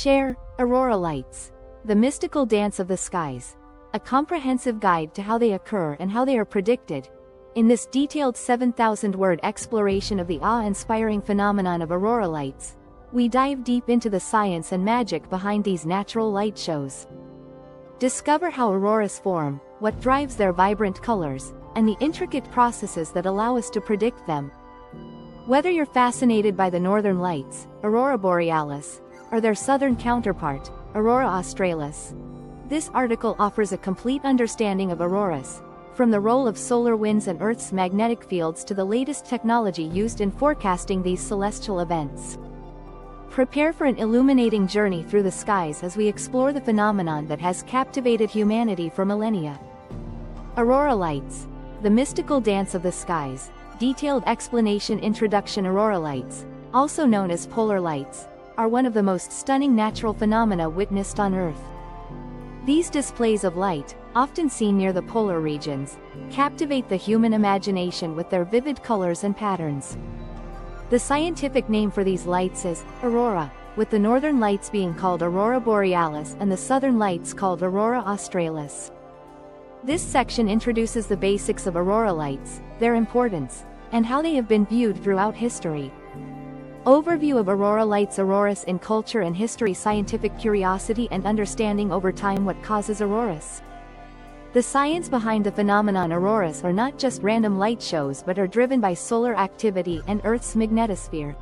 Share Aurora Lights, the mystical dance of the skies, a comprehensive guide to how they occur and how they are predicted. In this detailed 7,000-word exploration of the awe-inspiring phenomenon of aurora lights, we dive deep into the science and magic behind these natural light shows. Discover how auroras form, what drives their vibrant colors, and the intricate processes that allow us to predict them. Whether you're fascinated by the northern lights, Aurora Borealis, or their southern counterpart, Aurora Australis, this article offers a complete understanding of auroras, from the role of solar winds and Earth's magnetic fields to the latest technology used in forecasting these celestial events. Prepare for an illuminating journey through the skies as we explore the phenomenon that has captivated humanity for millennia. Aurora Lights, the mystical dance of the skies. Detailed explanation. Introduction. Aurora lights, also known as polar lights, are one of the most stunning natural phenomena witnessed on Earth. These displays of light, often seen near the polar regions, captivate the human imagination with their vivid colors and patterns. The scientific name for these lights is aurora, with the northern lights being called Aurora Borealis and the southern lights called Aurora Australis. This section introduces the basics of aurora lights, their importance, and how they have been viewed throughout history. Overview of aurora lights. Auroras in culture and history. Scientific curiosity and understanding over time. What causes auroras? The science behind the phenomenon auroras are not just random light shows but are driven by solar activity and Earth's magnetosphere.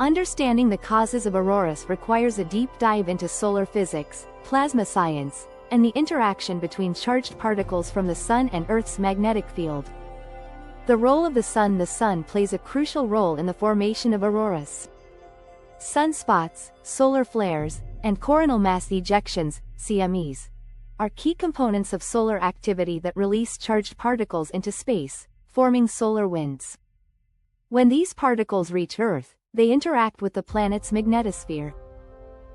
Understanding the causes of auroras requires a deep dive into solar physics, plasma science, and the interaction between charged particles from the Sun and Earth's magnetic field. The role of the Sun. The Sun plays a crucial role in the formation of auroras. Sunspots, solar flares, and coronal mass ejections, CMEs, are key components of solar activity that release charged particles into space, forming solar winds. When these particles reach Earth, they interact with the planet's magnetosphere.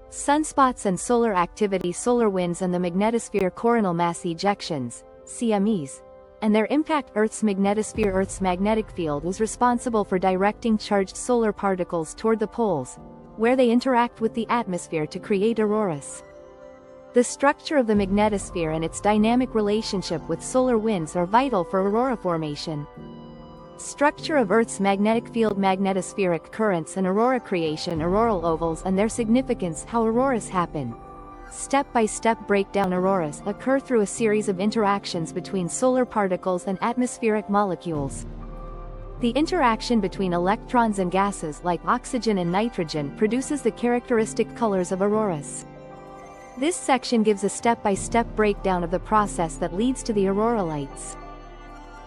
Sunspots and solar activity. Solar winds and the magnetosphere. Coronal mass ejections, CMEs, and their impact. Earth's magnetosphere. Earth's magnetic field is responsible for directing charged solar particles toward the poles, where they interact with the atmosphere to create auroras. The structure of the magnetosphere and its dynamic relationship with solar winds are vital for aurora formation. Structure of Earth's magnetic field. Magnetospheric currents and aurora creation. Auroral ovals and their significance. How auroras happen. Step-by-step breakdown. Auroras occur through a series of interactions between solar particles and atmospheric molecules. The interaction between electrons and gases like oxygen and nitrogen produces the characteristic colors of auroras. This section gives a step-by-step breakdown of the process that leads to the aurora lights.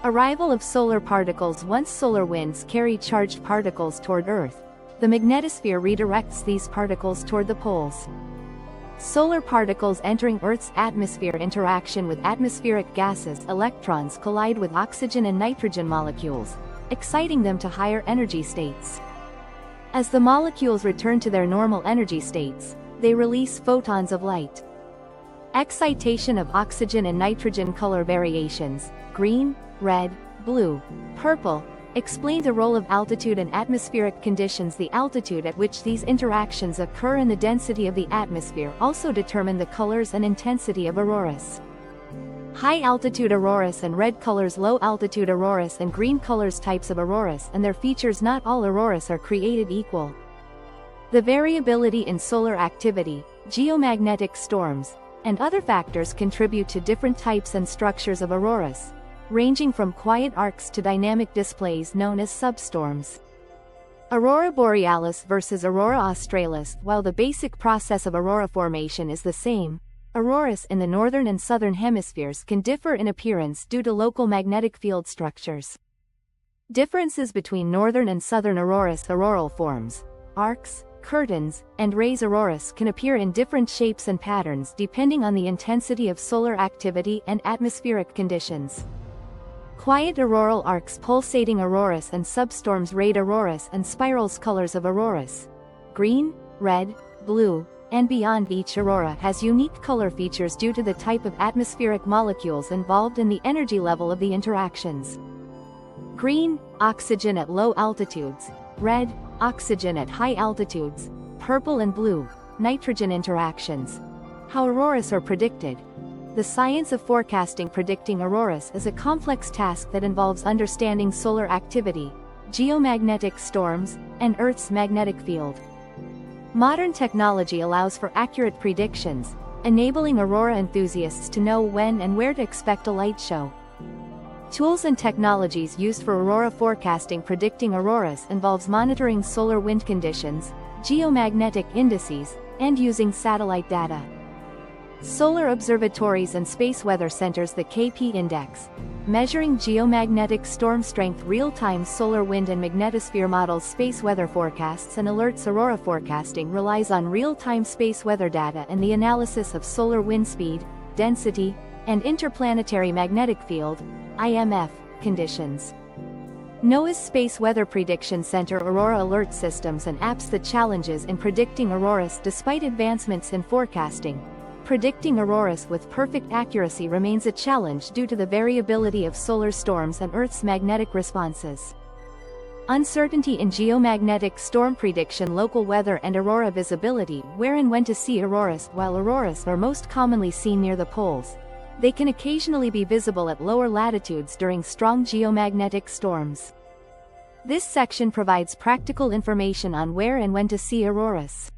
Arrival of solar particles. Once solar winds carry charged particles toward Earth, the magnetosphere redirects these particles toward the poles. Solar particles entering Earth's atmosphere. Interaction with atmospheric gases. Electrons collide with oxygen and nitrogen molecules, exciting them to higher energy states. As the molecules return to their normal energy states, they release photons of light. Excitation of oxygen and nitrogen. Color variations, green, red, blue, purple, explain the role of altitude and atmospheric conditions. The altitude at which these interactions occur and the density of the atmosphere also determine the colors and intensity of auroras. High-altitude auroras and red colors. Low-altitude auroras and green colors. Types of auroras and their features. Not all auroras are created equal. The variability in solar activity, geomagnetic storms, and other factors contribute to different types and structures of auroras, ranging from quiet arcs to dynamic displays known as substorms. Aurora Borealis versus Aurora Australis. While the basic process of aurora formation is the same, auroras in the northern and southern hemispheres can differ in appearance due to local magnetic field structures. Differences between northern and southern auroras. Auroral forms, arcs, curtains, and rays. Auroras can appear in different shapes and patterns depending on the intensity of solar activity and atmospheric conditions. Quiet auroral arcs. Pulsating auroras and substorms. Rayed auroras and spirals. Colors of auroras: green, red, blue, and beyond. Each aurora has unique color features due to the type of atmospheric molecules involved and the energy level of the interactions. Green, oxygen at low altitudes; red, oxygen at high altitudes; purple and blue, nitrogen interactions. How auroras are predicted. The science of forecasting predicting auroras is a complex task that involves understanding solar activity, geomagnetic storms, and Earth's magnetic field. Modern technology allows for accurate predictions, enabling aurora enthusiasts to know when and where to expect a light show. Tools and technologies used for aurora forecasting predicting auroras involves monitoring solar wind conditions, geomagnetic indices, and using satellite data. Solar observatories and space weather centers. The KP index, measuring geomagnetic storm strength. Real-time solar wind and magnetosphere models space weather forecasts and alerts. Aurora forecasting relies on real-time space weather data and the analysis of solar wind speed, density, and interplanetary magnetic field (IMF) conditions. NOAA's Space Weather Prediction Center Aurora alert systems and apps. The challenges in predicting auroras. Despite advancements in forecasting, predicting auroras with perfect accuracy remains a challenge due to the variability of solar storms and Earth's magnetic responses. Uncertainty in geomagnetic storm prediction. Local weather and aurora visibility. Where and when to see auroras. While auroras are most commonly seen near the poles, they can occasionally be visible at lower latitudes during strong geomagnetic storms. This section provides practical information on where and when to see auroras.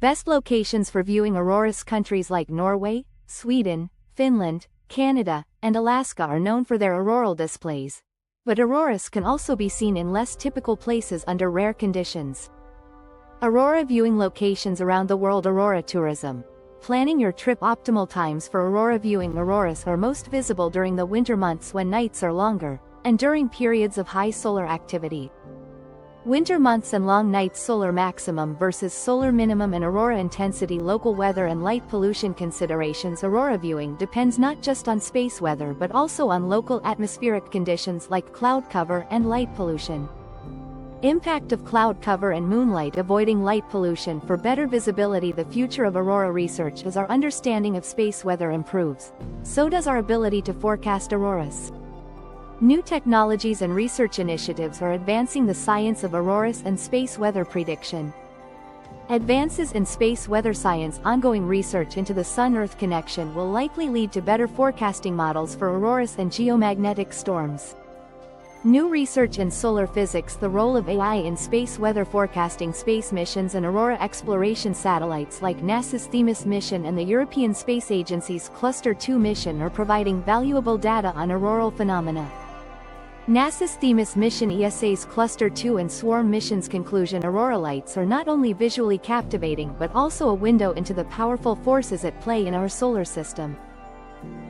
Best locations for viewing auroras. Countries like Norway, Sweden, Finland, Canada, and Alaska are known for their auroral displays. But auroras can also be seen in less typical places under rare conditions. Aurora viewing locations around the world. Aurora tourism. Planning your trip. Optimal times for aurora viewing. Auroras are most visible during the winter months when nights are longer, and during periods of high solar activity. Winter months and long nights. Solar maximum versus solar minimum and aurora intensity. Local weather and light pollution considerations. Aurora viewing depends not just on space weather but also on local atmospheric conditions like cloud cover and light pollution. Impact of cloud cover and moonlight. Avoiding light pollution for better visibility. The future of aurora research. As our understanding of space weather improves, so does our ability to forecast auroras. New technologies and research initiatives are advancing the science of auroras and space weather prediction. Advances in space weather science. Ongoing research into the Sun-Earth connection will likely lead to better forecasting models for auroras and geomagnetic storms. New research in solar physics. The role of AI in space weather forecasting. Space missions and aurora exploration. Satellites like NASA's Themis mission and the European Space Agency's Cluster 2 mission are providing valuable data on auroral phenomena. NASA's Themis mission, ESA's Cluster 2 and Swarm missions. Conclusion. Aurora lights are not only visually captivating but also a window into the powerful forces at play in our solar system.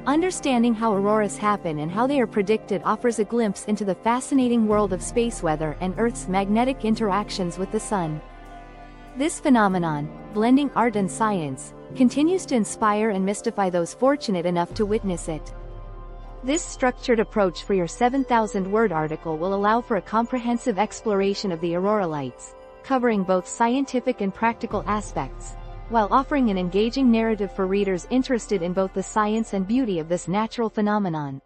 Understanding how auroras happen and how they are predicted offers a glimpse into the fascinating world of space weather and Earth's magnetic interactions with the Sun. This phenomenon, blending art and science, continues to inspire and mystify those fortunate enough to witness it. This structured approach for your 7,000-word article will allow for a comprehensive exploration of the aurora lights, covering both scientific and practical aspects, while offering an engaging narrative for readers interested in both the science and beauty of this natural phenomenon.